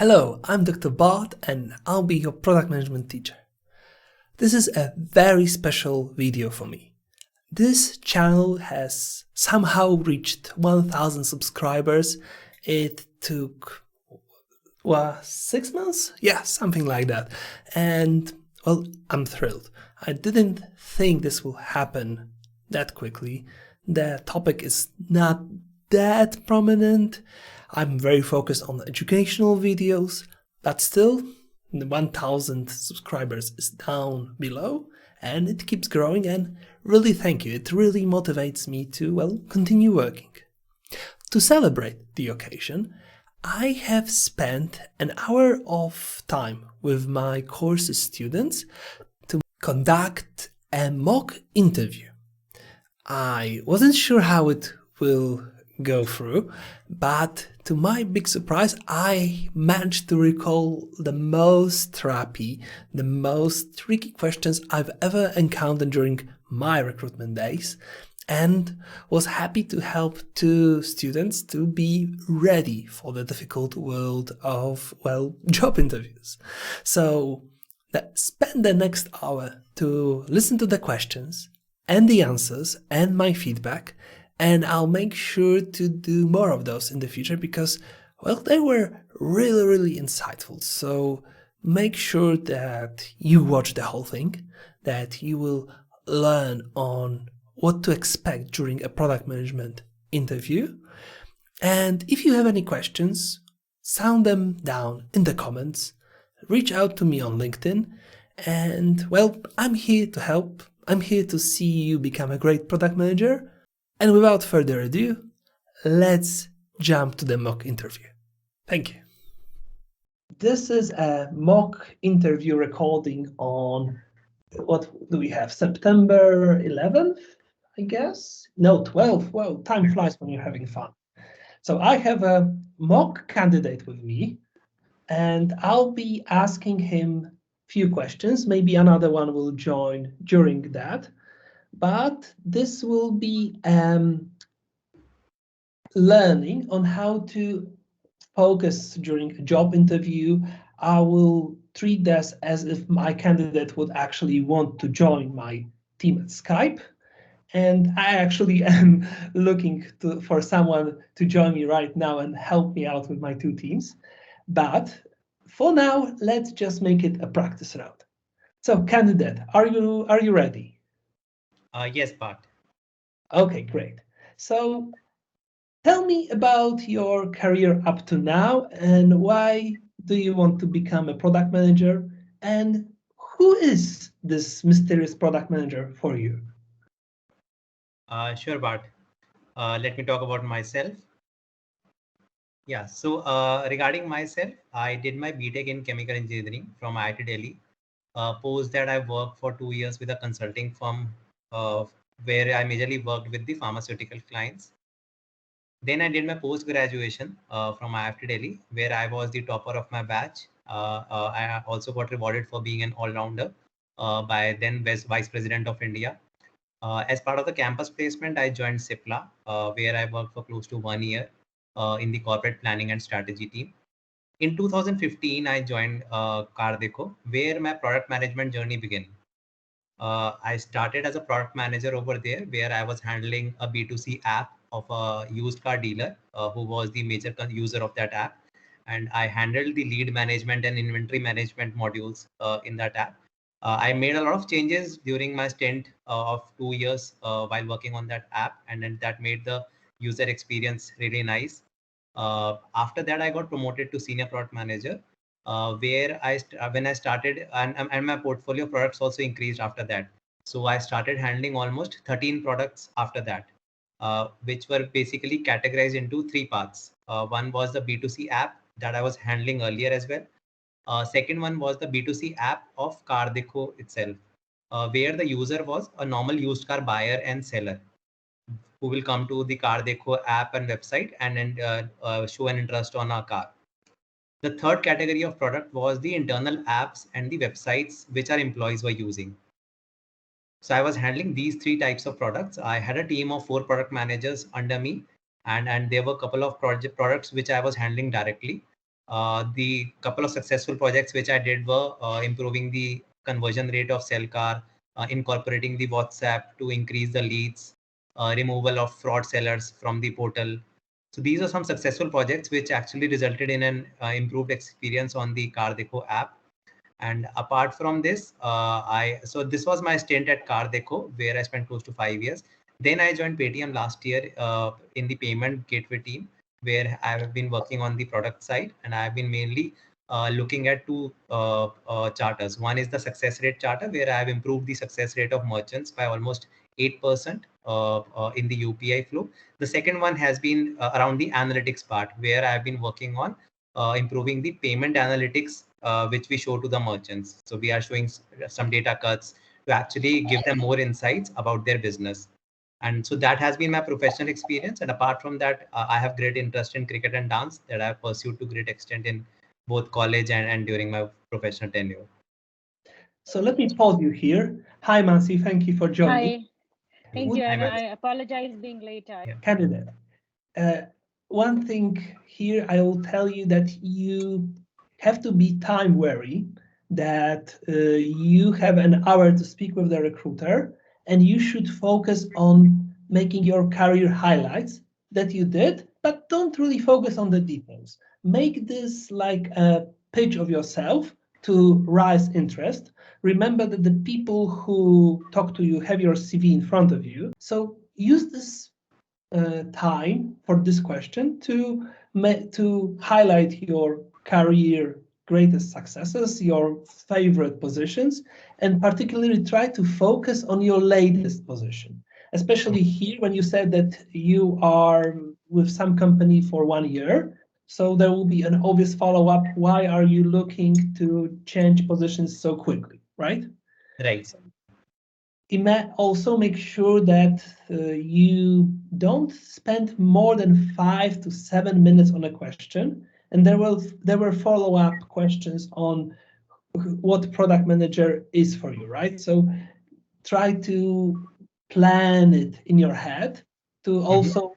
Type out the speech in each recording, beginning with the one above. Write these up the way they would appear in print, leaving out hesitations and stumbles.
Hello, I'm Dr. Bart and I'll be your product management teacher. This is a very special video for me. This channel has somehow reached 1000 subscribers. It took 6 months? Yeah, something like that. And well, I'm thrilled. I didn't think this will happen that quickly. The topic is not that prominent. I'm very focused on educational videos, but still, the 1000 subscribers is down below and it keeps growing, and really thank you. It really motivates me to, continue working. To celebrate the occasion, I have spent an hour of time with my course students to conduct a mock interview. I wasn't sure how it will go through, but to my big surprise, I managed to recall the most tricky questions I've ever encountered during my recruitment days, and was happy to help two students to be ready for the difficult world of, job interviews. So spend the next hour to listen to the questions and the answers and my feedback, and I'll make sure to do more of those in the future because, they were really, really insightful. So make sure that you watch the whole thing, that you will learn on what to expect during a product management interview. And if you have any questions, sound them down in the comments, reach out to me on LinkedIn, and I'm here to help. I'm here to see you become a great product manager. And without further ado, let's jump to the mock interview. Thank you. This is a mock interview recording on, what do we have, September 11th, I guess? No, 12th. Well, time flies when you're having fun. So I have a mock candidate with me, and I'll be asking him few questions. Maybe another one will join during that. But this will be learning on how to focus during a job interview. I will treat this as if my candidate would actually want to join my team at Skype. And I actually am looking for someone to join me right now and help me out with my two teams. But for now, let's just make it a practice round. So, candidate, are you ready? Yes, Bart. Okay, great. So tell me about your career up to now and why do you want to become a product manager, and who is this mysterious product manager for you? Sure, Bart. Let me talk about myself. Yeah, so regarding myself, I did my BTech in chemical engineering from IIT Delhi. Post that, I worked for 2 years with a consulting firm where I majorly worked with the pharmaceutical clients. Then I did my post graduation from IIT Delhi, where I was the topper of my batch. I also got rewarded for being an all-rounder by then Vice President of India. As part of the campus placement, I joined SIPLA, where I worked for close to 1 year in the corporate planning and strategy team. In 2015, I joined Cardeco, where my product management journey began. I started as a product manager over there, where I was handling a B2C app of a used car dealer who was the major user of that app. And I handled the lead management and inventory management modules in that app. I made a lot of changes during my stint of 2 years while working on that app, and then that made the user experience really nice. After that, I got promoted to senior product manager, where when I started, and my portfolio products also increased after that. So I started handling almost 13 products after that, which were basically categorized into three parts. One was the B2C app that I was handling earlier as well. Second one was the B2C app of Cardeco itself, where the user was a normal used car buyer and seller who will come to the Cardeco app and website and then show an interest on our car. The third category of product was the internal apps and the websites which our employees were using. So I was handling these three types of products. I had a team of 4 product managers under me, and there were a couple of products which I was handling directly. The couple of successful projects which I did were improving the conversion rate of cell car, incorporating the WhatsApp to increase the leads, removal of fraud sellers from the portal. So these are some successful projects which actually resulted in an improved experience on the Car Dekho app. And apart from this, so this was my stint at Car Dekho, where I spent close to 5 years. Then I joined Paytm last year in the payment gateway team, where I have been working on the product side, and I have been mainly looking at two charters. One is the success rate charter, where I have improved the success rate of merchants by almost 8% in the UPI flow. The second one has been around the analytics part, where I have been working on improving the payment analytics, which we show to the merchants. So we are showing some data cuts to actually give them more insights about their business. And so that has been my professional experience. And apart from that, I have great interest in cricket and dance that I have pursued to great extent in both college and during my professional tenure. So let me pause you here. Hi, Mansi. Thank you for joining. Hi, thank you. I apologize being late. Candidate. One thing here, I will tell you that you have to be time wary, that you have an hour to speak with the recruiter, and you should focus on making your career highlights that you did, but don't really focus on the details. Make this like a pitch of yourself to rise interest. Remember that the people who talk to you have your CV in front of you. So use this time for this question to highlight your career greatest successes, your favorite positions, and particularly try to focus on your latest position. Especially here when you said that you are with some company for 1 year, so there will be an obvious follow-up. Why are you looking to change positions so quickly, right? Right. Also make sure that you don't spend more than 5 to 7 minutes on a question, and there were follow-up questions on what product manager is for you, right? So try to plan it in your head to also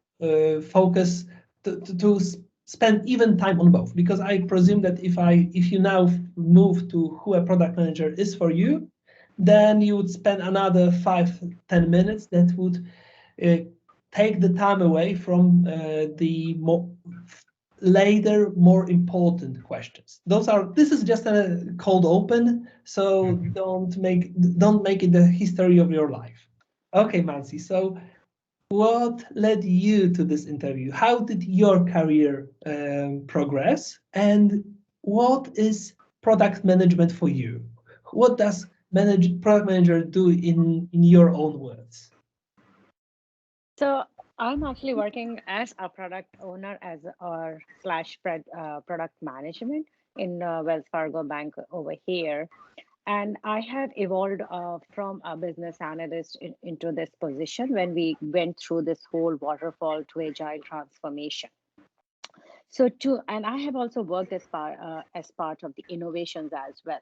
focus to spend even time on both, because I presume that if you now move to who a product manager is for you, then you would spend another 5-10 minutes that would take the time away from the later more important questions. This is just a cold open, so don't make it the history of your life. Okay, Mansi, so what led you to this interview? How did your career progress, and what is product management for you? What does product manager do in your own words? So I'm actually working as a product owner as or slash product management in Wells Fargo Bank over here. And I have evolved from a business analyst into this position when we went through this whole waterfall to agile transformation. And I have also worked as part of the innovations as well.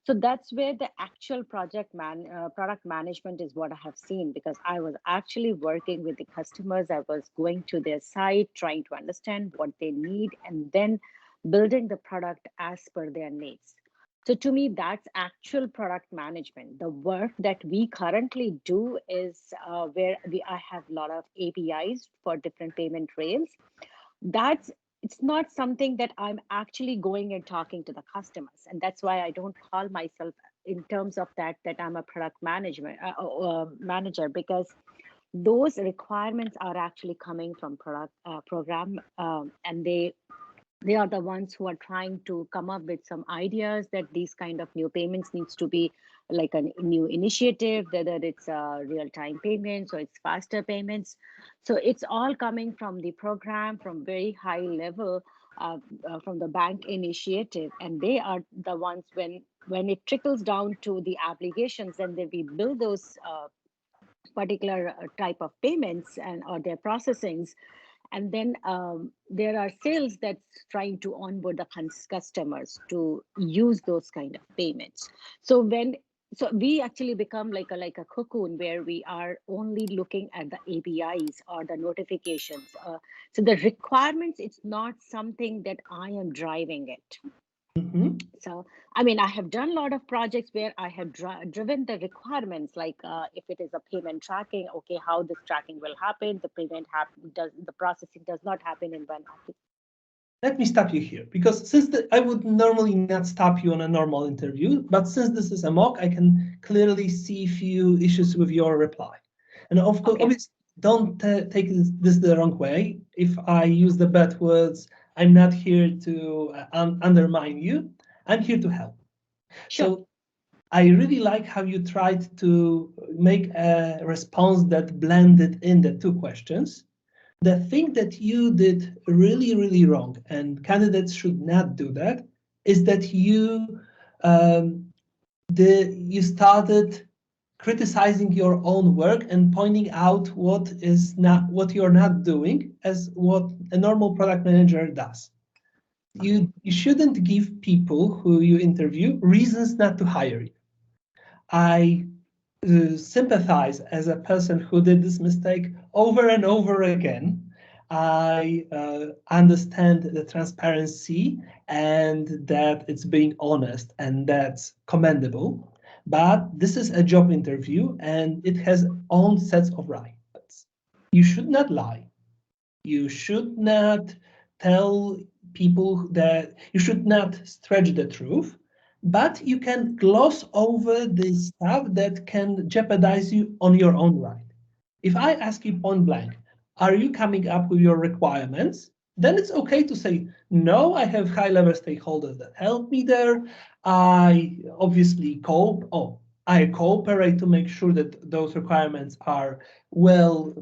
So that's where the actual product management is what I have seen, because I was actually working with the customers. I was going to their site, trying to understand what they need, and then building the product as per their needs. So to me, that's actual product management. The work that we currently do is where I have a lot of APIs for different payment rails. It's not something that I'm actually going and talking to the customers, and that's why I don't call myself in terms of that I'm a product management manager, because those requirements are actually coming from product program, and they are the ones who are trying to come up with some ideas that these kind of new payments needs to be like a new initiative, whether it's real-time payments or it's faster payments. So it's all coming from the program, from very high level, from the bank initiative, and they are the ones when it trickles down to the applications, and then we build those particular type of payments and or their processings. And then there are sales that's trying to onboard the customers to use those kind of payments. So when So we actually become like a cocoon where we are only looking at the APIs or the notifications. So the requirements, it's not something that I am driving it. Mhm. So, I mean, I have done a lot of projects where I have driven the requirements, like if it is a payment tracking, okay, how this tracking will happen, the the processing does not happen in one application. Let me stop you here because I would normally not stop you on a normal interview, but since this is a mock, I can clearly see few issues with your reply. And of course, Okay, obviously, don't take this the wrong way. If I use the bad words, I'm not here to undermine you. I'm here to help. sure. So I really like how you tried to make a response that blended in the two questions. The thing that you did really, really wrong, and candidates should not do that, is that um, you started criticizing your own work and pointing out what you're not doing as what a normal product manager does. You shouldn't give people who you interview reasons not to hire you. I sympathize as a person who did this mistake over and over again. I understand the transparency and that it's being honest, and that's commendable. But this is a job interview and it has own sets of rights. You should not lie. You should not tell people that you should not stretch the truth, but you can gloss over the stuff that can jeopardize you on your own right. If I ask you point blank, are you coming up with your requirements? Then it's okay to say, no, I have high level stakeholders that help me there. I obviously I cooperate to make sure that those requirements are well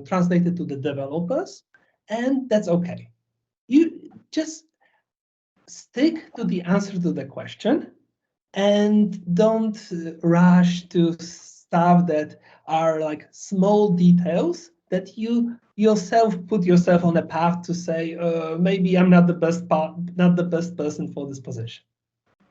translated to the developers, and that's okay. You just stick to the answer to the question and don't rush to stuff that are like small details that you yourself put yourself on a path to say maybe I'm not the not the best person for this position.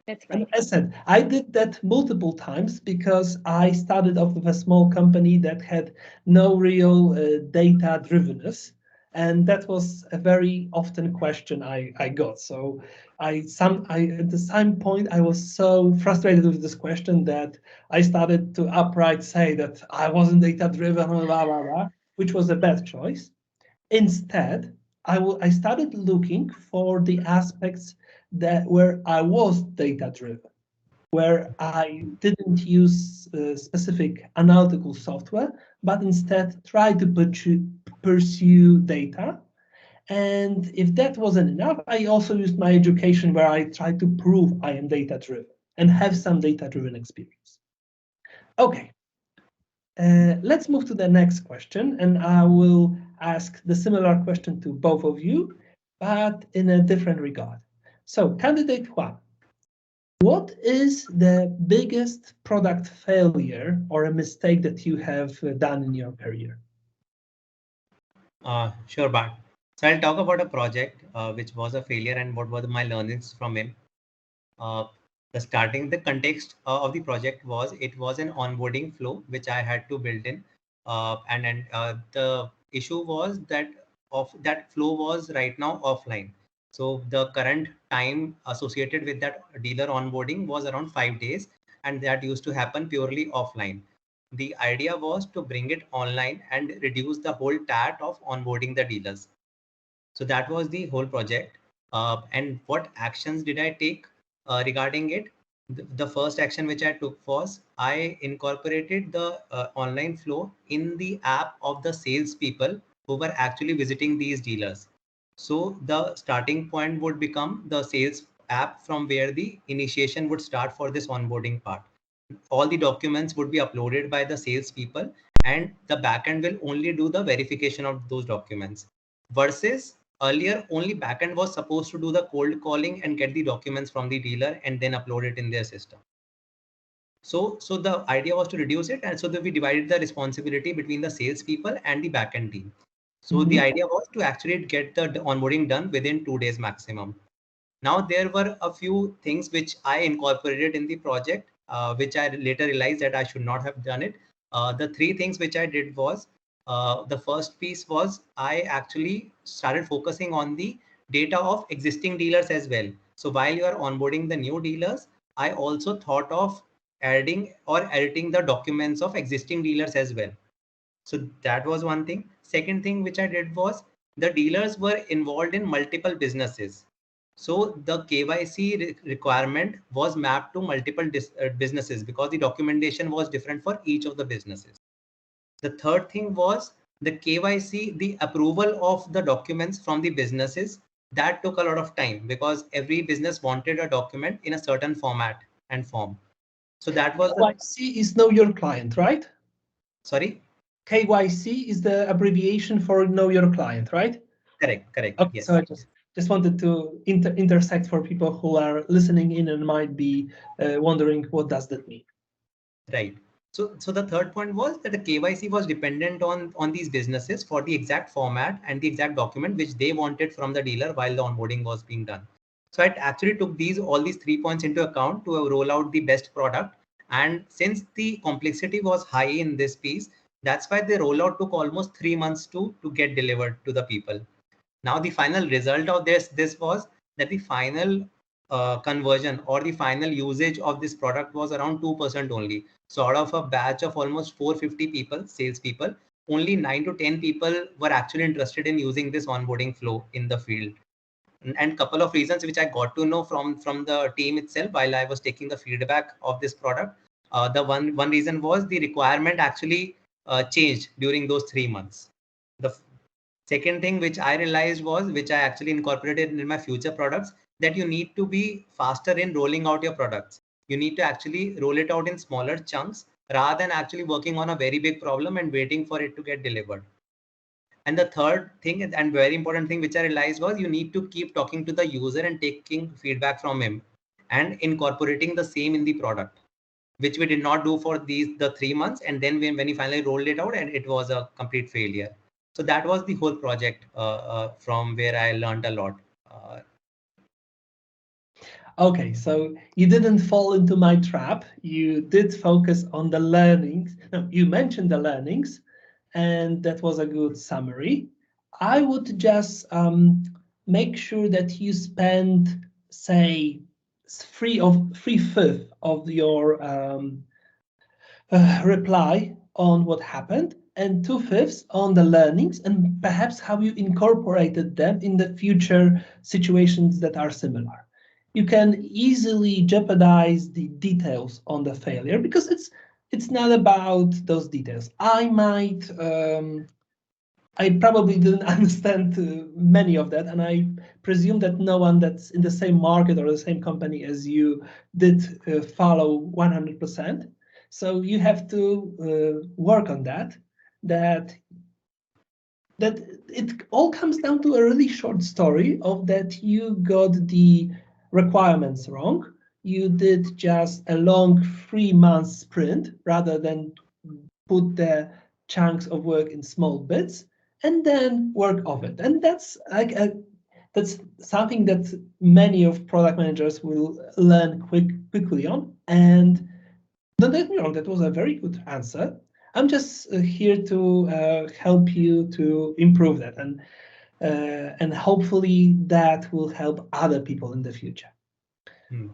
That's And right. as I said, I did that multiple times because I started off with a small company that had no real data drivenness. And that was a very often question I got. So at the same point I was so frustrated with this question that I started to upright say that I wasn't data driven, blah blah blah, which was a bad choice. Instead, I started looking for the aspects that where I was data driven, where I didn't use specific analytical software, but instead tried to pursue data. And if that wasn't enough, I also used my education where I tried to prove I am data driven and have some data driven experience. Okay, let's move to the next question, and I will ask the similar question to both of you, but in a different regard. So, candidate one, what is the biggest product failure or a mistake that you have done in your career? Sure, Bart. So I'll talk about a project which was a failure and what were my learnings from it. Uh, the context of the project was it was an onboarding flow which I had to build in, and the issue was that of that flow was right now offline. So the current time associated with that dealer onboarding was around 5 days, and that used to happen purely offline. The idea was to bring it online and reduce the whole tat of onboarding the dealers. So that was the whole project. And what actions did I take regarding it? The first action which I took was I incorporated the online flow in the app of the salespeople who were actually visiting these dealers. So the starting point would become the sales app from where the initiation would start for this onboarding part. All the documents would be uploaded by the salespeople, and the backend will only do the verification of those documents. Versus earlier, only backend was supposed to do the cold calling and get the documents from the dealer and then upload it in their system. So the idea was to reduce it, and so that we divided the responsibility between the salespeople and the backend team. So the idea was to actually get the onboarding done within 2 days maximum. Now, there were a few things which I incorporated in the project which I later realized that I should not have done it. The three things which I did was, the first piece was I actually started focusing on the data of existing dealers as well. So while you are onboarding the new dealers, I also thought of adding or editing the documents of existing dealers as well. So that was one thing. Second thing which I did was, the dealers were involved in multiple businesses. So the KYC requirement was mapped to multiple businesses because the documentation was different for each of the businesses. The third thing was the KYC, the approval of the documents from the businesses. That took a lot of time because every business wanted a document in a certain format and form. So that was the, KYC is know your client, right? sorry? KYC is the abbreviation for know your client, right? Correct. Okay, Yes. so I just wanted to intersect for people who are listening in and might be wondering what does that mean. Right. So the third point was that the KYC was dependent on these businesses for the exact format and the exact document which they wanted from the dealer while the onboarding was being done. So I actually took all these 3 points into account to roll out the best product. And since the complexity was high in this piece, that's why the rollout took almost 3 months to get delivered to the people. Now the final result of this was that the final conversion or the final usage of this product was around 2% only. So out of a batch of almost 450 people, salespeople, only 9 to 10 people were actually interested in using this onboarding flow in the field. And couple of reasons which I got to know from the team itself while I was taking the feedback of this product. The one reason was the requirement actually changed during those 3 months. The second thing which I realized was, which I actually incorporated in my future products, that you need to be faster in rolling out your products. You need to actually roll it out in smaller chunks rather than actually working on a very big problem and waiting for it to get delivered. And the third thing and very important thing which I realized was, you need to keep talking to the user and taking feedback from him and incorporating the same in the product, which we did not do for the 3 months. And then when we finally rolled it out, and it was a complete failure. So that was the whole project from where I learned a lot. Okay, so you didn't fall into my trap. You did focus on the learnings. No, you mentioned the learnings, and that was a good summary. I would just make sure that you spend, say, three-fifths of your reply on what happened, and two-fifths on the learnings, and perhaps how you incorporated them in the future situations that are similar. You can easily jeopardize the details on the failure because it's not about those details. I probably didn't understand many of that, and I presume that no one that's in the same market or the same company as you did follow 100%. So you have to work on that. That it all comes down to a really short story of that you got the requirements wrong. You did just a long 3 month sprint rather than put the chunks of work in small bits and then work off it. And that's that's something that many of product managers will learn quickly on. And don't get me wrong, that was a very good answer. I'm just here to help you to improve that, and hopefully that will help other people in the future.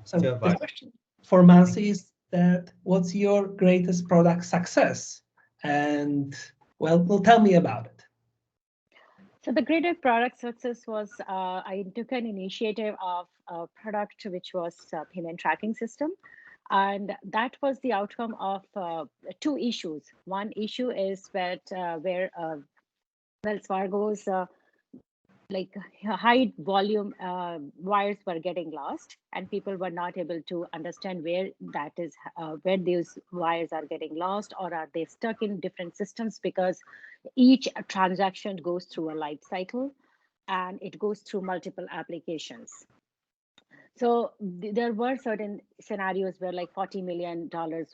So Sure, the question for Mansi is that what's your greatest product success? And well, tell me about it. So the greater product success was I took an initiative of a product which was a payment tracking system. And that was the outcome of two issues. One issue is that where Wells Fargo's like high volume wires were getting lost, and people were not able to understand where that is, where those wires are getting lost, or are they stuck in different systems because each transaction goes through a life cycle and it goes through multiple applications. So there were certain scenarios where like $40 million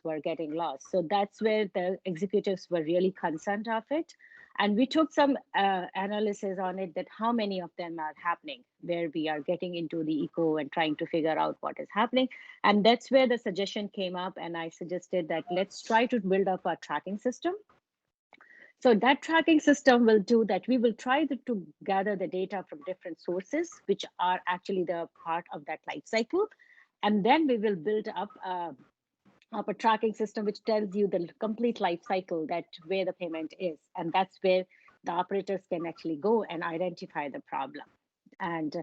were getting lost. So that's where the executives were really concerned of it. And we took some analysis on it, that how many of them are happening, where we are getting into the eco and trying to figure out what is happening. And that's where the suggestion came up. And I suggested that let's try to build up a tracking system. So that tracking system will do that. We will try to gather the data from different sources, which are actually the part of that life cycle. And then we will build up a tracking system which tells you the complete life cycle, that where the payment is. And that's where the operators can actually go and identify the problem. And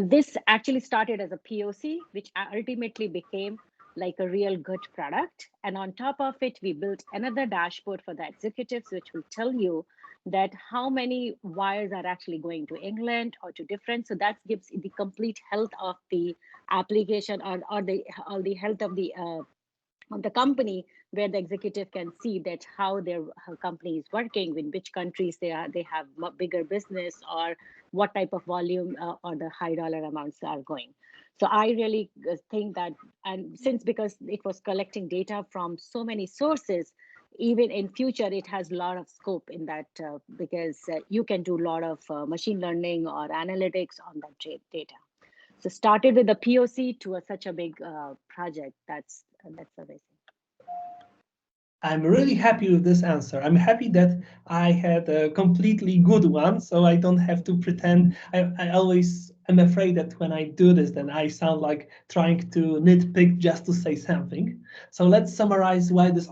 this actually started as a POC, which ultimately became like a real good product. And on top of it, we built another dashboard for the executives, which will tell you that how many wires are actually going to England or to different. So that gives the complete health of the application, or the health of the company, where the executive can see that how their company is working, in which countries they have bigger business, or what type of volume or the high dollar amounts are going. So I really think that, and because it was collecting data from so many sources, even in future, it has a lot of scope in that, because you can do a lot of machine learning or analytics on that data. So started with a POC to such a big project. That's amazing. I'm really happy with this answer. I'm happy that I had a completely good one, so I don't have to pretend. I always am afraid that when I do this, then I sound like trying to nitpick just to say something. So let's summarize why this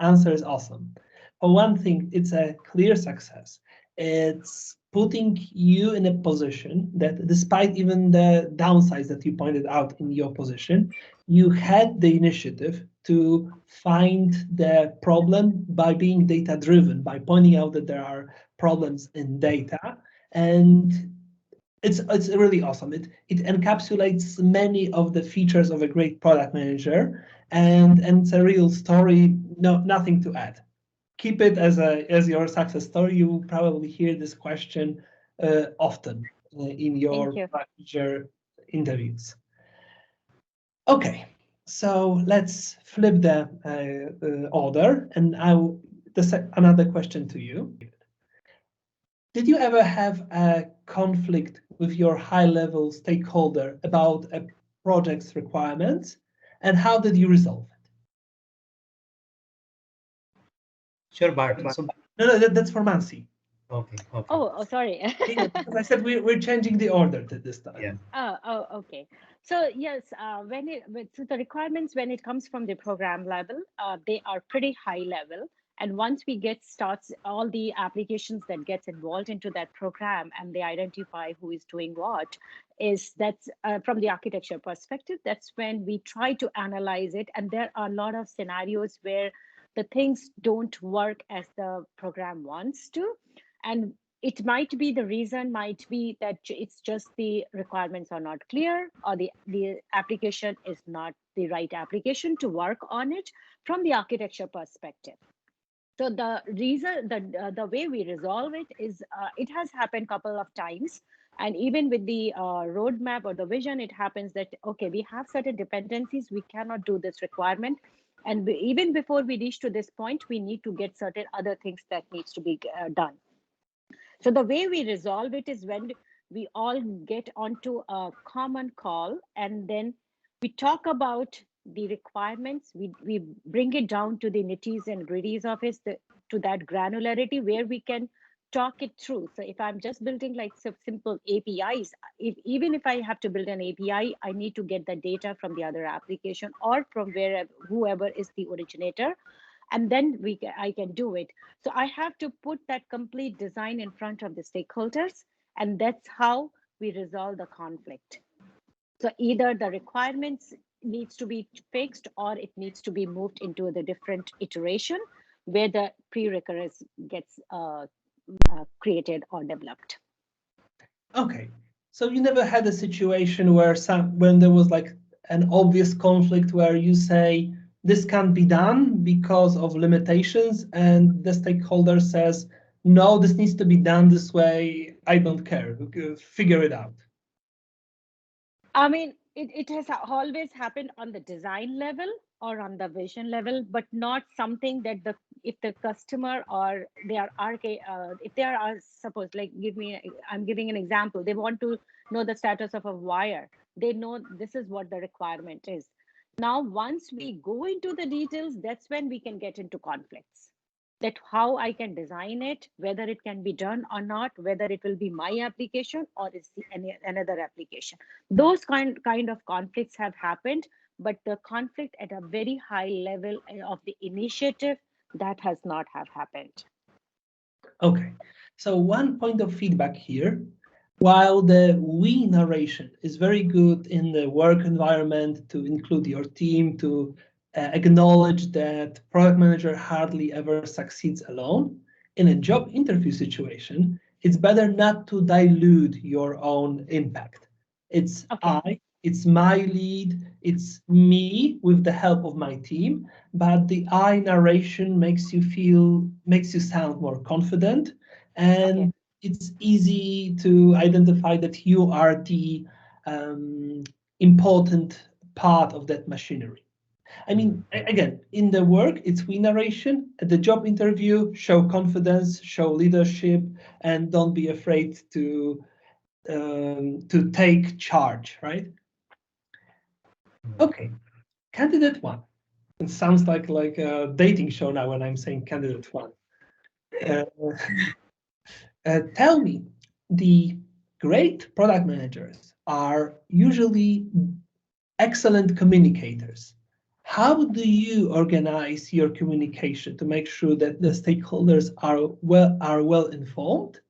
answer is awesome. For one thing, it's a clear success. It's putting you in a position that, despite even the downsides that you pointed out in your position, you had the initiative to find the problem by being data driven, by pointing out that there are problems in data. And it's really awesome. It encapsulates many of the features of a great product manager, and it's a real story. No, nothing to add. Keep it as your success story. You will probably hear this question often in your manager interviews. Okay, so let's flip the order, and another question to you. Did you ever have a conflict with your high-level stakeholder about a project's requirements, and how did you resolve it? Sure, Bart. So, no, that's for Mansi. Okay. Oh, sorry. Yeah, because I said we're changing the order to this time. Yeah. Oh, okay. So yes, so the requirements, when it comes from the program level, they are pretty high level. And once we starts all the applications that gets involved into that program, and they identify who is doing what, that's from the architecture perspective. That's when we try to analyze it, and there are a lot of scenarios where the things don't work as the program wants to, and it might be the reason might be that it's just the requirements are not clear, or the application is not the right application to work on it from the architecture perspective. So the reason, the way we resolve it is, it has happened a couple of times. And even with the roadmap or the vision, it happens that, okay, we have certain dependencies, we cannot do this requirement. And even before we reach to this point, we need to get certain other things that needs to be done. So the way we resolve it is when we all get onto a common call, and then we talk about the requirements. We bring it down to the nitties and gritties of it, to that granularity where we can talk it through. So if I'm just building like simple APIs, even if I have to build an API, I need to get the data from the other application, or from whoever is the originator, and then I can do it. So I have to put that complete design in front of the stakeholders, and that's how we resolve the conflict. So either the requirements needs to be fixed, or it needs to be moved into the different iteration where the prerequisites gets created or developed. Okay, so you never had a situation where when there was like an obvious conflict where you say this can't be done because of limitations, and the stakeholder says, no, this needs to be done this way, I don't care, figure it out? I mean, it has always happened on the design level, or on the vision level, but not something that the if the customer or they are if they are suppose like I'm giving an example, they want to know the status of a wire, they know this is what the requirement is. Now once we go into the details, that's when we can get into conflicts, that how I can design it, whether it can be done or not, whether it will be my application or is another application. Those kind of conflicts have happened, but the conflict at a very high level of the initiative, that has not have happened. Okay, so one point of feedback here. While the we narration is very good in the work environment to include your team, to acknowledge that product manager hardly ever succeeds alone, in a job interview situation, it's better not to dilute your own impact. It's Okay. it's my lead, it's me with the help of my team, but the I narration makes you sound more confident, Okay. and it's easy to identify that you are the um, important part of that machinery. I mean, again, in the work, it's we narration. At the job interview, show confidence, show leadership, and don't be afraid to take charge, right? Okay, candidate one. It sounds like a dating show now when I'm saying candidate one. Uh, Tell me, the great product managers are usually excellent communicators. How do you organize your communication to make sure that the stakeholders are well informed?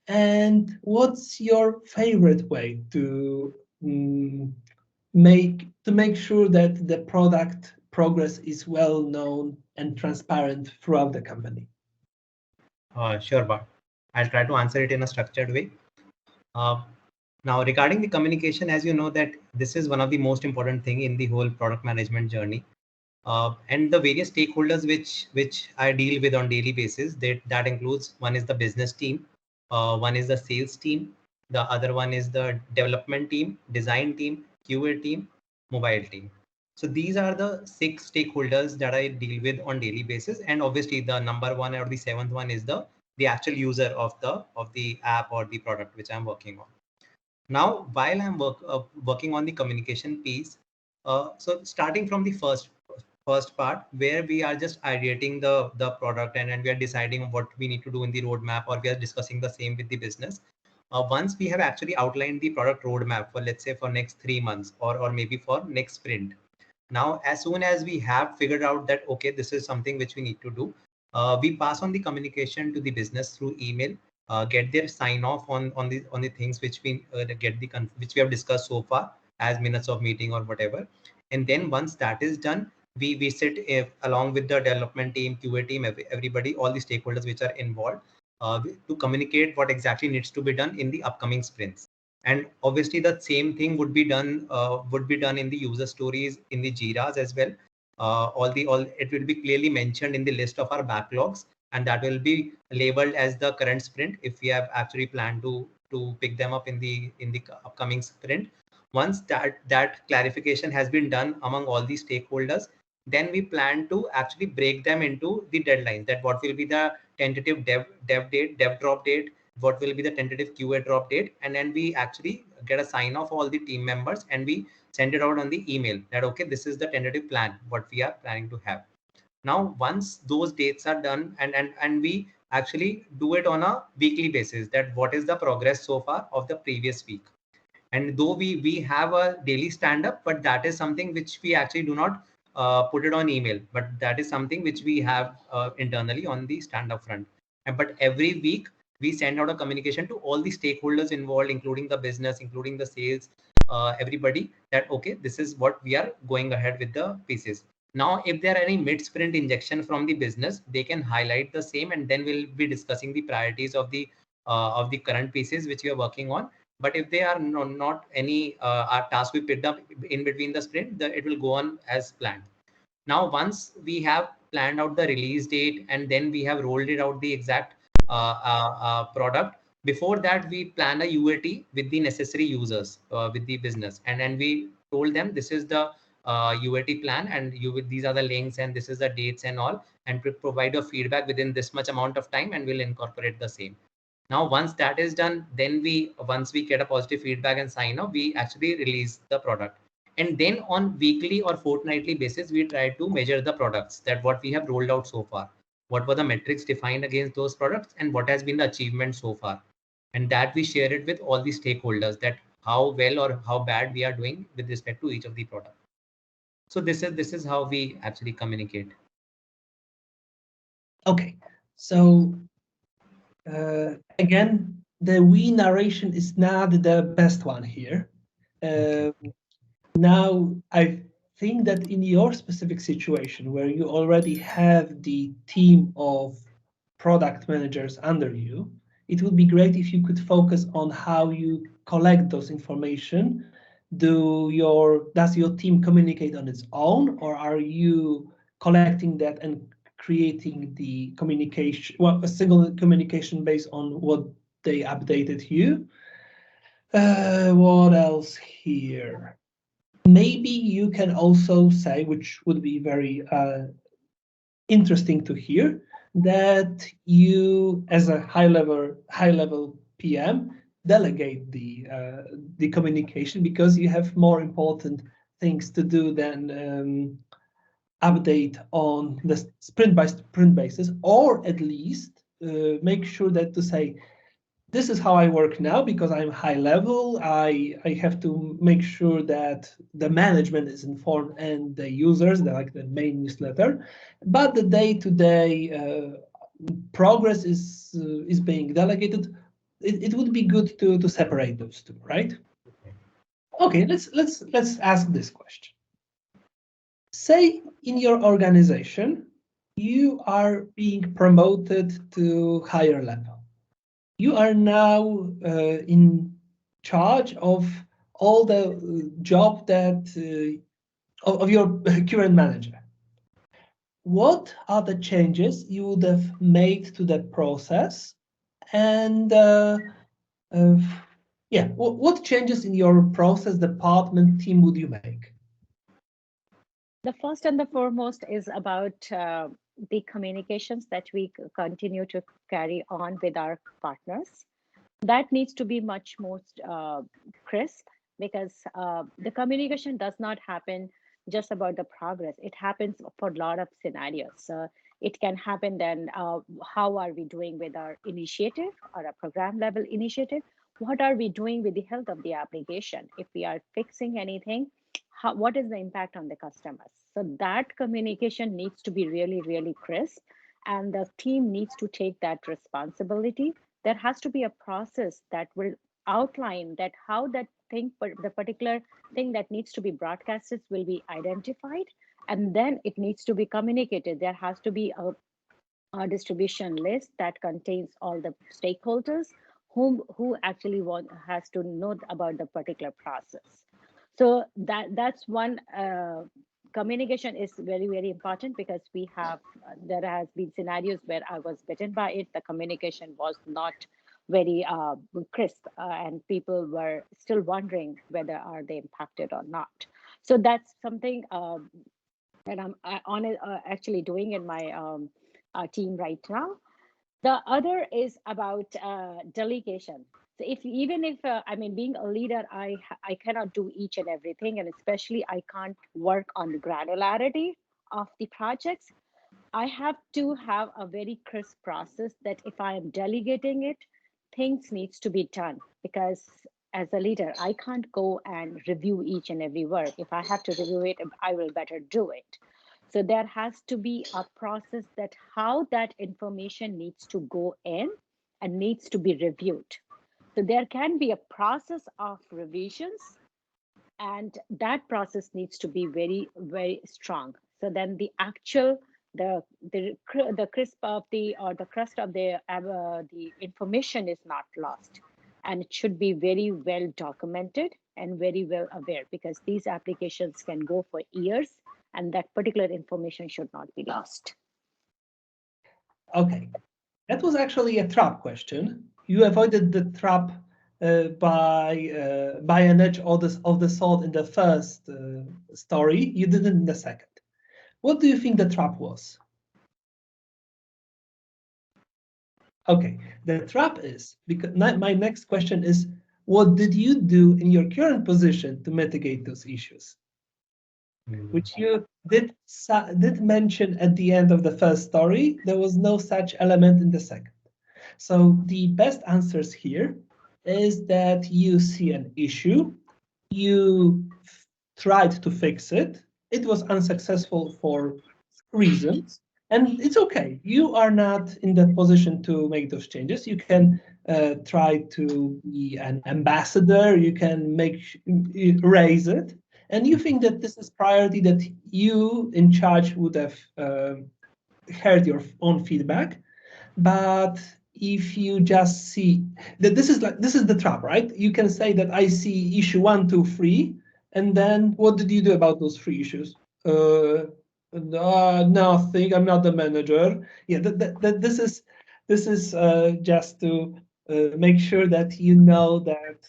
And what's your favorite way to make sure that the product progress is well known and transparent throughout the company? Sure, but I'll try to answer it in a structured way. Uh, Now, regarding the communication, as you know, that this is one of the most important thing in the whole product management journey. And the various stakeholders which I deal with on daily basis, that includes, one is the business team, one is the sales team, the other one is the development team, design team, QA team, mobile team. So these are the 6 stakeholders that I deal with on daily basis, and obviously the number one or the seventh one is the actual user of the app or the product which I'm working on. Now, while I'm working on the communication piece, so starting from the first part where we are just ideating the product, and we are deciding what we need to do in the roadmap, or we are discussing the same with the business. Once we have actually outlined the product roadmap for, let's say, for next 3 months, or maybe for next sprint. Now, as soon as we have figured out that, okay, this is something which we need to do, we pass on the communication to the business through email, get their sign off on the things which we which we have discussed so far as minutes of meeting or whatever. And then once that is done, we sit along with the development team, QA team, everybody, all the stakeholders which are involved, to communicate what exactly needs to be done in the upcoming sprints. And obviously the same thing would be done in the user stories, in the Jiras as well. All it will be clearly mentioned in the list of our backlogs, and that will be labeled as the current sprint if we have actually planned to pick them up in the upcoming sprint. Once that clarification has been done among all the stakeholders, then we plan to actually break them into the deadlines, that what will be the tentative dev drop date, what will be the tentative QA drop date, and then we actually get a sign off all the team members, and we send it out on the email that, okay, this is the tentative plan what we are planning to have. Now, once those dates are done, and we actually do it on a weekly basis, that what is the progress so far of the previous week. And though we have a daily stand up, but that is something which we actually do not put it on email, but that is something which we have internally on the stand up front. But every week we send out a communication to all the stakeholders involved, including the business, including the sales, everybody, that, okay, this is what we are going ahead with the pieces. Now, if there are any mid sprint injection from the business, they can highlight the same, and then we'll be discussing the priorities of the current pieces which we are working on. But if they are not any our task we picked up in between the sprint, it will go on as planned. Now, once we have planned out the release date, and then we have rolled it out the exact product, before that we plan a UAT with the necessary users, with the business, and then we told them this is the UAT plan, and these are the links and this is the dates and all, and provide your feedback within this much amount of time, and we'll incorporate the same. Now, once that is done, then once we get a positive feedback and sign off, we actually release the product. And then on weekly or fortnightly basis, we try to measure the products, that what we have rolled out so far, what were the metrics defined against those products, and what has been the achievement so far. And that we share it with all the stakeholders, that how well or how bad we are doing with respect to each of the products. So this is how we actually communicate. Okay, so again, the we narration is not the best one here. Okay. Now, I think that in your specific situation where you already have the team of product managers under you, it would be great if you could focus on how you collect those information. Does your team communicate on its own, or are you collecting that and creating the communication, well, a single communication based on what they updated you? What else here? Maybe you can also say, which would be very interesting to hear, that you, as a high level PM, delegate the communication because you have more important things to do than update on the sprint by sprint basis, or at least make sure that to say, this is how I work now because I'm high level. I have to make sure that the management is informed and the users, like the main newsletter, but the day-to-day progress is being delegated. It would be good to separate those two, right? Okay, let's ask this question. Say in your organization you are being promoted to higher level. You are now in charge of all the job that of your current manager. What are the changes you would have made to that process? And yeah, what changes in your process department team would you make? The first and the foremost is about the communications that we continue to carry on with our partners. That needs to be much more crisp, because the communication does not happen just about the progress. It happens for a lot of scenarios. It can happen then, how are we doing with our initiative or a program level initiative? What are we doing with the health of the application? If we are fixing anything, what is the impact on the customers? So that communication needs to be really, really crisp, and the team needs to take that responsibility. There has to be a process that will outline that how that thing, the particular thing that needs to be broadcasted will be identified, and then it needs to be communicated. There has to be a distribution list that contains all the stakeholders who actually has to know about the particular process. So that's one. Communication is very, very important, because we have there has been scenarios where I was bitten by it. The communication was not very crisp, and people were still wondering whether are they impacted or not. So that's something that I'm actually doing in my team right now. The other is about delegation. So even if I mean, being a leader, I cannot do each and everything, and especially I can't work on the granularity of the projects. I have to have a very crisp process that if I am delegating it, things needs to be done, because as a leader, I can't go and review each and every work. If I have to review it, I will better do it. So there has to be a process that how that information needs to go in and needs to be reviewed. So there can be a process of revisions, and that process needs to be very, very strong. So then the actual the crisp of the or the crust of the information is not lost, and it should be very well documented and very well aware, because these applications can go for years, and that particular information should not be lost. Okay, that was actually a trap question. You avoided the trap by an edge of the sword in the first story, you didn't in the second. What do you think the trap was? Okay, the trap is, because my next question is, what did you do in your current position to mitigate those issues? Which you did mention at the end of the first story. There was no such element in the second. So the best answers here is that you see an issue, you tried to fix it, it was unsuccessful for reasons, and it's okay. You are not in the position to make those changes. You can try to be an ambassador, you can raise it, and you think that this is priority, that you in charge would have heard your own feedback. But if you just see that this is the trap, right? You can say that I see issue 1, 2, 3, and then what did you do about those 3 issues? Nothing. I'm not the manager. Yeah, this is just to make sure that you know that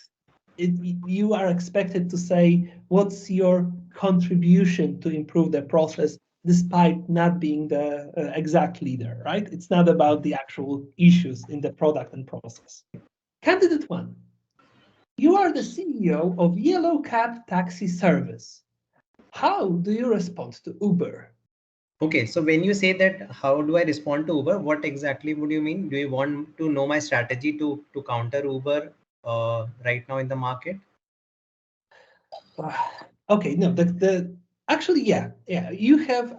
you are expected to say what's your contribution to improve the process, despite not being the exact leader, right? It's not about the actual issues in the product and process. Candidate 1, you are the CEO of Yellow Cab Taxi Service. How do you respond to Uber? Okay, so when you say that, how do I respond to Uber? What exactly would you mean? Do you want to know my strategy to counter Uber right now in the market? Okay, no, actually, yeah, you have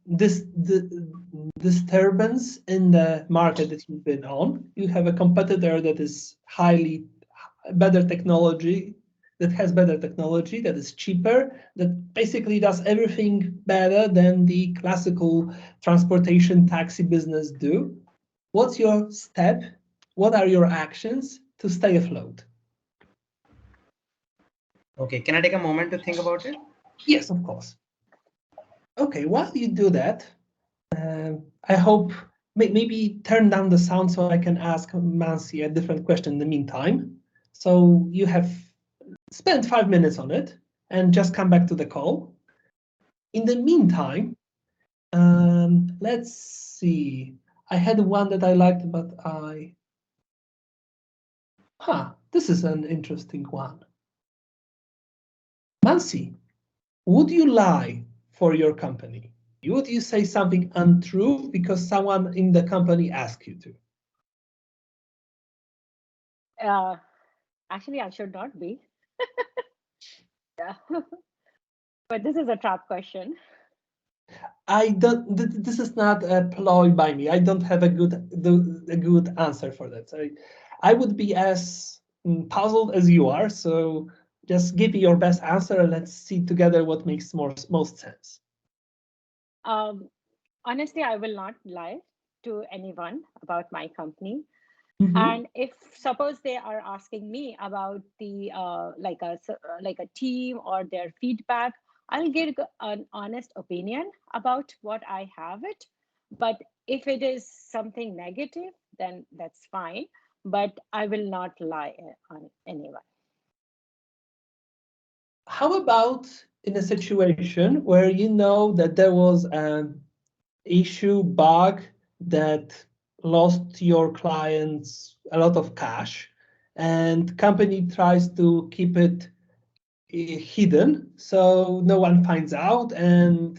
this disturbance in the market that you've been on. You have a competitor that is better technology, that is cheaper, that basically does everything better than the classical transportation taxi business do. What's your step? What are your actions to stay afloat? Okay, can I take a moment to think about it? Yes, of course. Okay, while you do that, I hope maybe turn down the sound so I can ask Mansi a different question in the meantime. So you have spent 5 minutes on it and just come back to the call. In the meantime, let's see. I had one that I liked, but this is an interesting one. Mansi, would you lie for your company? Would you say something untrue because someone in the company asked you to? Actually, I should not be. Yeah. But this is a trap question. I don't. This is not a ploy by me. I don't have a good answer for that. I would be as puzzled as you are. So just give me your best answer and let's see together what makes most sense. Honestly, I will not lie to anyone about my company. Mm-hmm. And if suppose they are asking me about the like a team or their feedback, I'll give an honest opinion about what I have it. But if it is something negative, then that's fine. But I will not lie on anyone. How about in a situation where you know that there was an issue, bug that lost your clients a lot of cash, and company tries to keep it hidden so no one finds out, and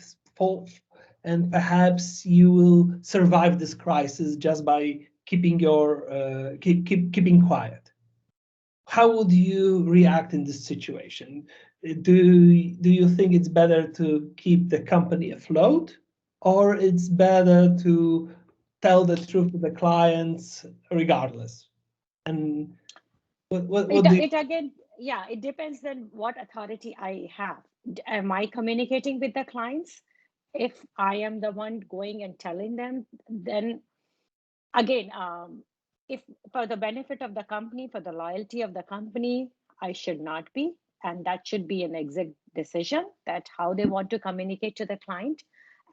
perhaps you will survive this crisis just by keeping keeping quiet. How would you react in this situation? Do you think it's better to keep the company afloat, or it's better to tell the truth to the clients regardless? And what do you... It again, yeah, it depends on what authority I have. Am I communicating with the clients? If I am the one going and telling them, then again, if for the benefit of the company, for the loyalty of the company, I should not be. And that should be an exit decision, that how they want to communicate to the client,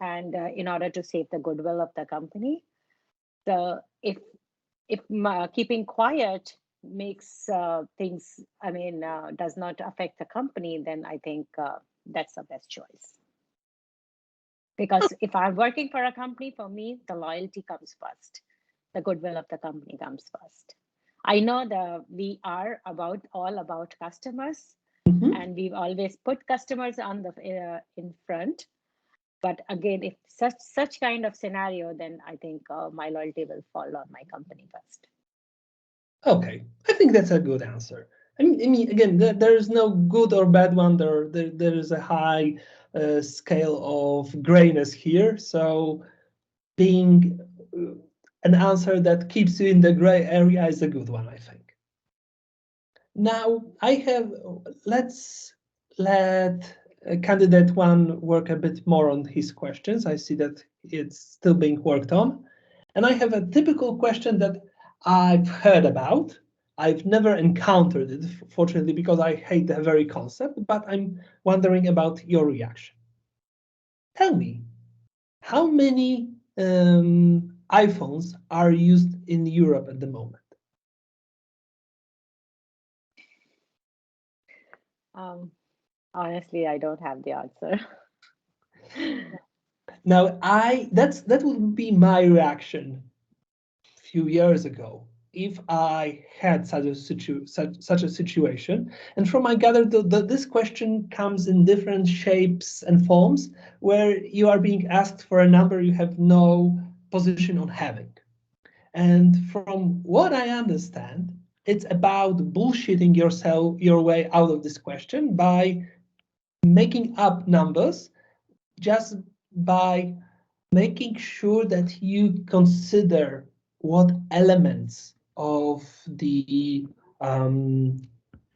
and in order to save the goodwill of the company. So if keeping quiet makes things, does not affect the company, then I think that's the best choice. Because if I'm working for a company, for me, the loyalty comes first. The goodwill of the company comes first. I know we are all about customers, and we've always put customers on the in front. But again, if such kind of scenario, then I think my loyalty will fall on my company first. Okay, I think that's a good answer. I mean again, there is no good or bad one. There is a high scale of grayness here. So being an answer that keeps you in the gray area is a good one, I think. Now let's let candidate one work a bit more on his questions. I see that it's still being worked on. And I have a typical question that I've heard about. I've never encountered it, fortunately, because I hate the very concept, but I'm wondering about your reaction. Tell me, how many iPhones are used in Europe at the moment? Honestly, I don't have the answer. Now, that would be my reaction a few years ago if I had such a situation. And from I gather, this question comes in different shapes and forms, where you are being asked for a number you have no position on having. And from what I understand, it's about bullshitting your way out of this question by making up numbers, just by making sure that you consider what elements of the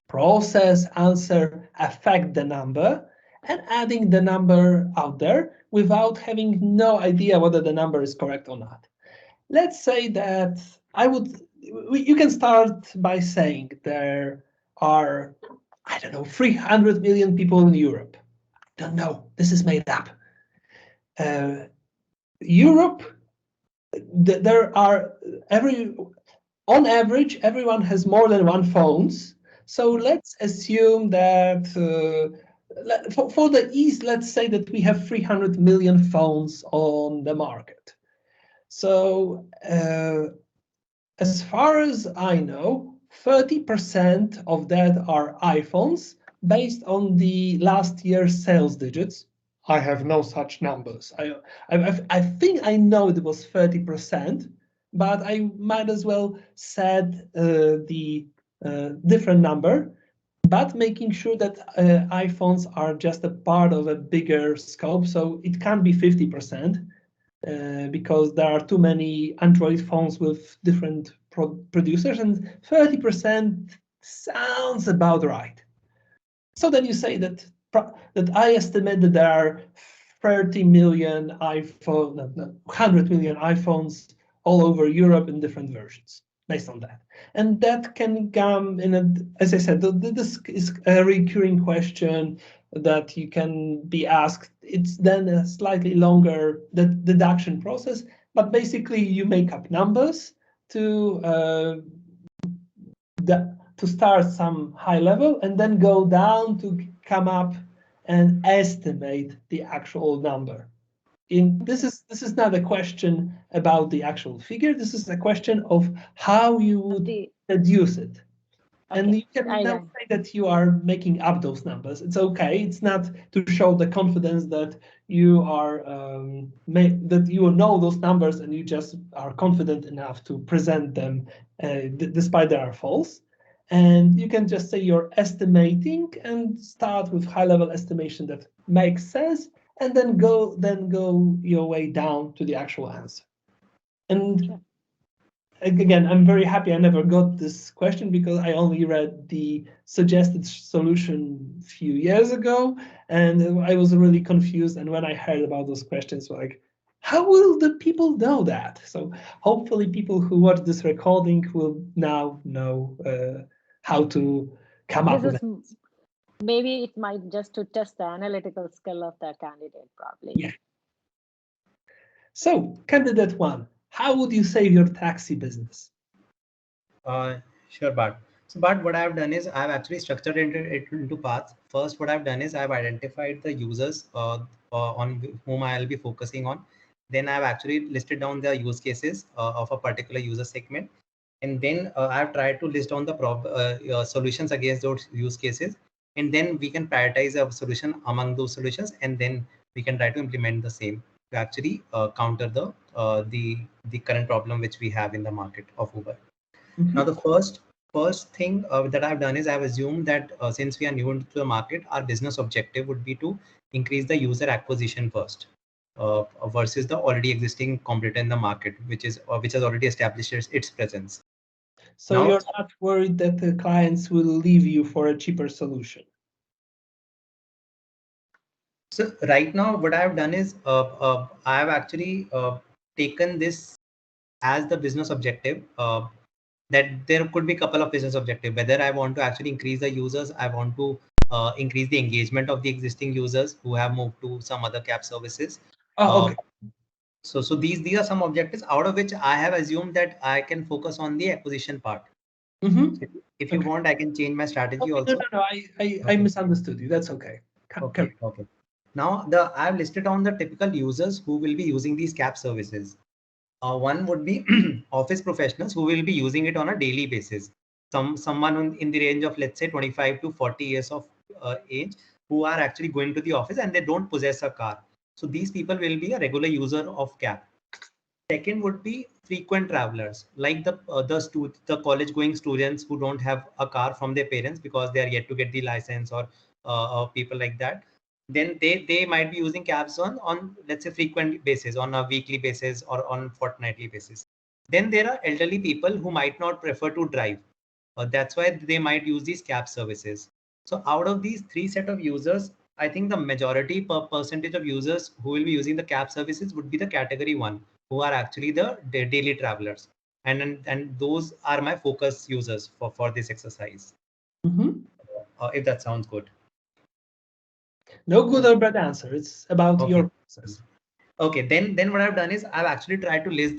process answer affect the number, and adding the number out there without having no idea whether the number is correct or not. Let's say that you can start by saying there are, I don't know, 300 million people in Europe. Don't know, this is made up. Europe, there are on average, everyone has more than one phones. So let's assume that for the East, let's say that we have 300 million phones on the market. So as far as I know, 30% of that are iPhones based on the last year's sales digits. I have no such numbers. I think I know it was 30%, but I might as well said the different number, but making sure that iPhones are just a part of a bigger scope. So it can't be 50%. Because there are too many Android phones with different producers, and 30% sounds about right. So then you say that I estimate that there are 30 million 100 million iPhones all over Europe in different versions based on that. And that can come as I said, this is a recurring question that you can be asked. It's then a slightly longer deduction process, but basically you make up numbers to start some high level and then go down to come up and estimate the actual number. This is not a question about the actual figure. This is a question of how you would deduce it. Okay. And you can now say that you are making up those numbers. It's okay. It's not to show the confidence that you are that you know those numbers and you just are confident enough to present them despite they are false. And you can just say you're estimating and start with high-level estimation that makes sense, and then go your way down to the actual answer. And again, I'm very happy I never got this question because I only read the suggested solution a few years ago, and I was really confused. And when I heard about those questions, like, how will the people know that? So hopefully people who watch this recording will now know how to come up with it. Maybe it might just to test the analytical skill of the candidate, probably. Yeah. So, candidate one, how would you save your taxi business? Sure, Bart. So, Bart, what I've done is I've actually structured it into parts. First, what I've done is I've identified the users on whom I'll be focusing on. Then I've actually listed down the use cases of a particular user segment. And then I've tried to list down the solutions against those use cases. And then we can prioritize a solution among those solutions. And then we can try to implement the same to actually counter the current problem which we have in the market of Uber. Now, the first thing that I've done is I've assumed that since we are new into the market, our business objective would be to increase the user acquisition first, versus the already existing competitor in the market, which has already established its presence. So Now, you're not worried that the clients will leave you for a cheaper solution? so right now, what I've done is I have actually taken this as the business objective. That there could be a couple of business objectives, whether I want to actually increase the users, I want to increase the engagement of the existing users who have moved to some other cab services. Oh, okay. So these are some objectives out of which I have assumed that I can focus on the acquisition part. Mm-hmm. If you want, I can change my strategy Okay, also. no. I misunderstood you. That's okay. Okay. Now I've listed on the typical users who will be using these cab services. One would be office professionals who will be using it on a daily basis. Someone in the range of, let's say, 25 to 40 years of age, who are actually going to the office and they don't possess a car. So these people will be a regular user of cab. Second would be frequent travelers, like the college going students who don't have a car from their parents because they are yet to get the license, or people like that. Then they might be using cabs on let's say frequent basis, on a weekly basis or on fortnightly basis. Then there are elderly people who might not prefer to drive. That's why they might use these cab services. So out of these three set of users, I think the majority percentage of users who will be using the cab services would be the category one, who are actually the daily travelers. And those are my focus users for this exercise. Mm-hmm. If that sounds good. No good or bad answer. It's about Okay. your process. Okay, then what I've done is I've actually tried to list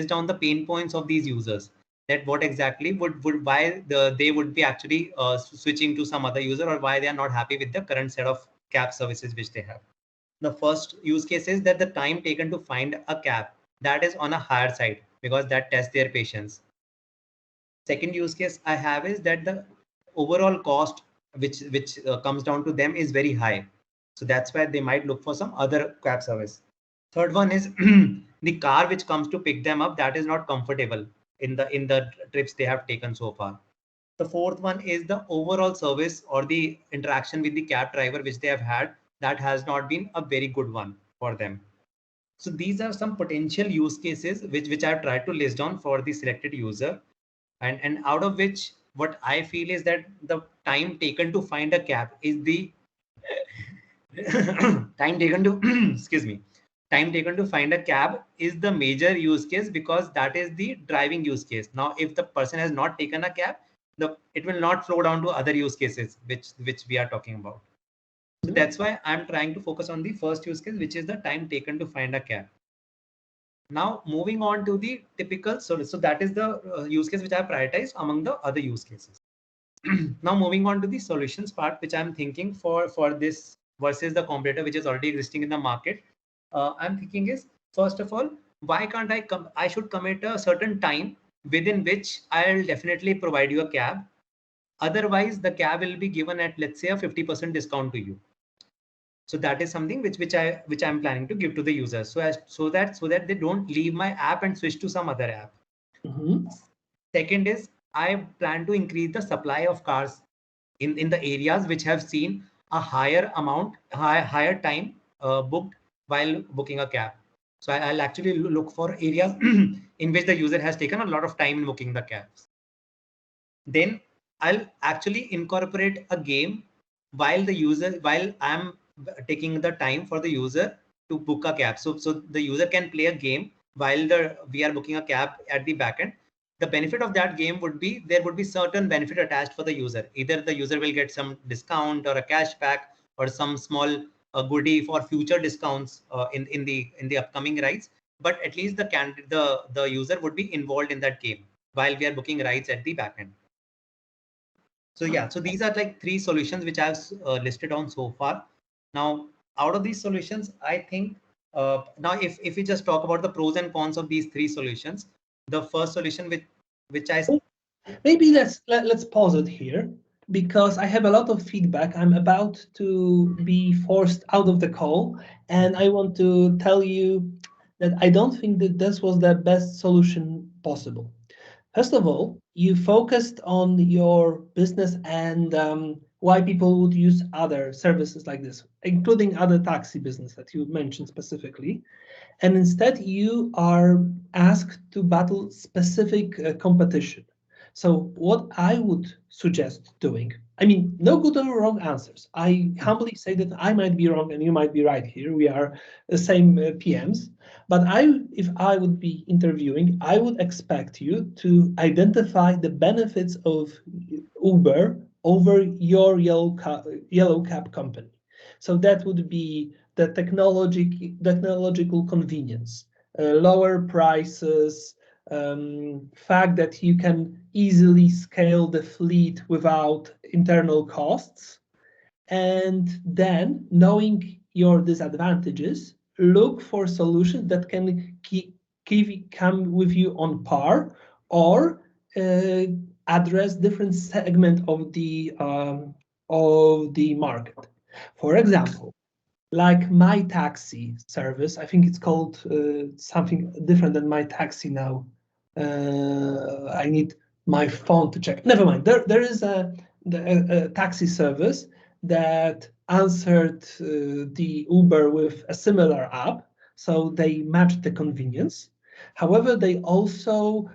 down the pain points of these users. That what exactly would why they would be actually switching to some other user, or why they are not happy with the current set of cab services which they have. The first use case is that the time taken to find a cab, that is on a higher side, because that tests their patience. Second use case I have is that the overall cost which comes down to them is very high. So that's why they might look for some other cab service. Third one is the car which comes to pick them up, that is not comfortable in the trips they have taken so far. The fourth one is the overall service or the interaction with the cab driver which they have had, that has not been a very good one for them. So these are some potential use cases which I've tried to list down for the selected user, and out of which what I feel is that the time taken to find a cab is the time taken to excuse me, time taken to find a cab is the major use case, because that is the driving use case. Now if the person has not taken a cab, it will not flow down to other use cases which we are talking about. So that's why I'm trying to focus on the first use case, which is the time taken to find a cab. Now moving on to the typical, so that is the use case which I prioritize among the other use cases. Now moving on to the solutions part, which I'm thinking for this versus the competitor which is already existing in the market. I'm thinking is, first of all, why can't I should commit a certain time within which I'll definitely provide you a cab. Otherwise the cab will be given at, let's say, a 50% discount to you. So that is something which I'm planning to give to the users, so that they don't leave my app and switch to some other app. Mm-hmm. Second is, I plan to increase the supply of cars in the areas which have seen a higher time booked while booking a cab. So I'll actually look for areas in which the user has taken a lot of time in booking the cabs. Then I'll actually incorporate a game while I'm taking the time for the user to book a cab. So the user can play a game while we are booking a cab at the backend. The benefit of that game would be, there would be certain benefit attached for the user. Either the user will get some discount or a cashback, or some small goodie for future discounts in the upcoming rides. But at least the user would be involved in that game while we are booking rides at the backend. So yeah, so these are like three solutions which I've listed on so far. Now, out of these solutions, I think now if we just talk about the pros and cons of these three solutions, the first solution which I Maybe let's pause it here because I have a lot of feedback. I'm about to be forced out of the call, and I want to tell you that I don't think that this was the best solution possible. First of all, you focused on your business and why people would use other services like this, including other taxi business that you mentioned specifically. And instead, you are asked to battle specific competition. So, what I would suggest doing, I mean, no good or wrong answers. I humbly say that I might be wrong and you might be right here. We are the same PMs. But if I would be interviewing, I would expect you to identify the benefits of Uber over your yellow cab company. So that would be the technological convenience, lower prices, fact that you can easily scale the fleet without internal costs, and then knowing your disadvantages, look for solutions that can come with you on par or uh, address different segment of the market. For example, like my taxi service, I think it's called something different than my taxi now. I need my phone to check. Never mind. There is a taxi service that answered the Uber with a similar app, so they matched the convenience. However, they also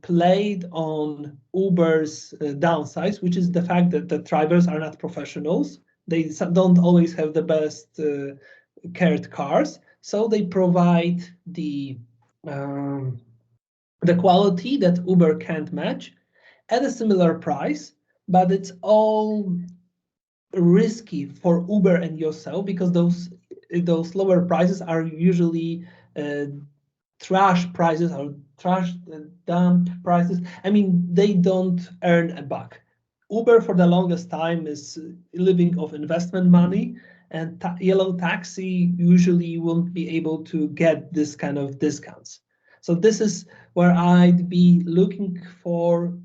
played on Uber's downsides, which is the fact that the drivers are not professionals. They don't always have the best cared cars, so they provide um, the quality that Uber can't match at a similar price, but it's all risky for Uber and yourself because those lower prices are usually uh, trash prices or trash dump prices. I mean, they don't earn a buck. Uber for the longest time is living off investment money, and yellow taxi usually won't be able to get this kind of discounts. So this is where I'd be looking for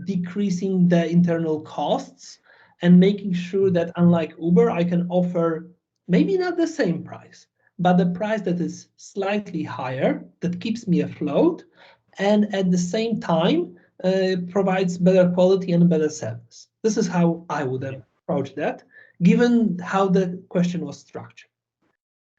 decreasing the internal costs and making sure that unlike Uber, I can offer maybe not the same price, but the price that is slightly higher, that keeps me afloat, and at the same time provides better quality and better service. This is how I would approach that, given how the question was structured.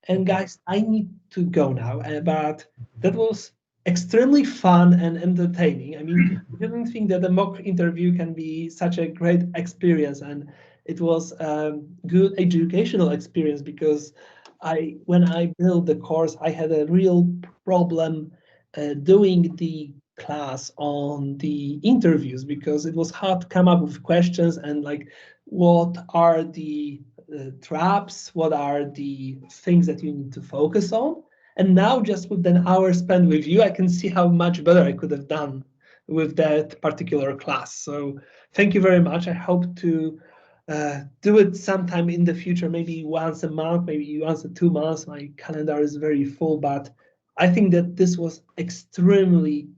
And guys, I need to go now, but that was extremely fun and entertaining. I mean, I didn't think that a mock interview can be such a great experience, and it was a good educational experience because when I built the course, I had a real problem doing the class on the interviews because it was hard to come up with questions and like what are the traps, what are the things that you need to focus on. And now, just with an hour spent with you, I can see how much better I could have done with that particular class. So thank you very much. I hope to do it sometime in the future, maybe once a month, maybe once in 2 months. My calendar is very full, but I think that this was extremely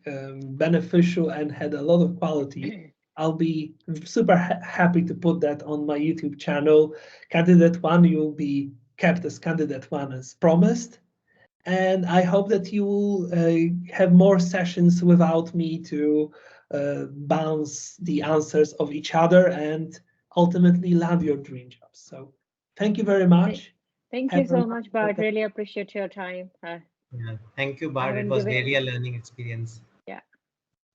beneficial and had a lot of quality. I'll be super happy to put that on my YouTube channel. Candidate one, you'll be kept as candidate one as promised. And I hope that you will have more sessions without me to bounce the answers of each other and ultimately land your dream job. So thank you very much. Thank you Have so much, Bart. Really appreciate your time. Yeah, thank you, I Bart. It haven't was given. really a learning experience. Yeah.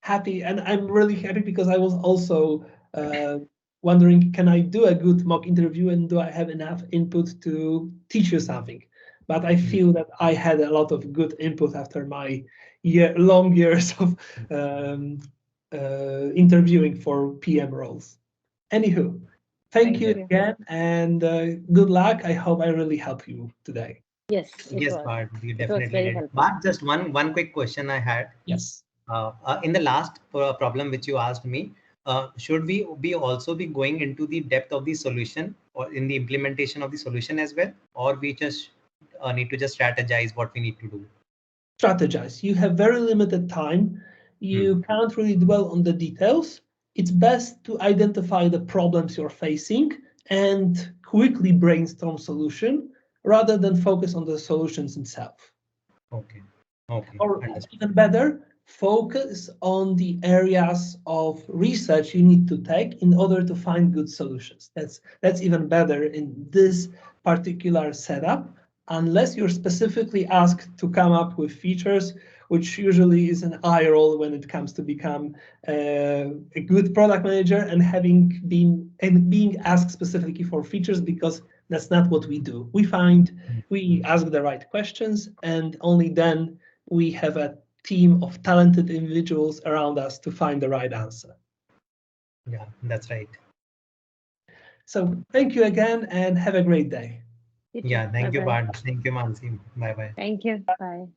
happy, and I'm really happy because I was also wondering, can I do a good mock interview and do I have enough input to teach you something? But I feel that I had a lot of good input after my long years of interviewing for PM roles. Anywho, thank you again and good luck. I hope I really helped you today. Yes, it Yes, was. Bart, you It was definitely very did. helpful. Bart, just one quick question I had. Yes. In the last problem which you asked me, should we be also be going into the depth of the solution or in the implementation of the solution as well, or we just need to just strategize what we need to do? Strategize. You have very limited time. You can't really dwell on the details. It's best to identify the problems you're facing and quickly brainstorm solution rather than focus on the solutions itself. Okay. Okay. Or Understood. even better, focus on the areas of research you need to take in order to find good solutions. That's even better in this particular setup, unless you're specifically asked to come up with features, which usually is an eye roll when it comes to become a good product manager and being asked specifically for features, because that's not what we do. We ask the right questions, and only then we have a team of talented individuals around us to find the right answer. Yeah, that's right. So thank you again and have a great day. You too. Yeah, thank you, Bye-bye. Bart. Thank you, Mansi. Bye bye. Thank you. Bye.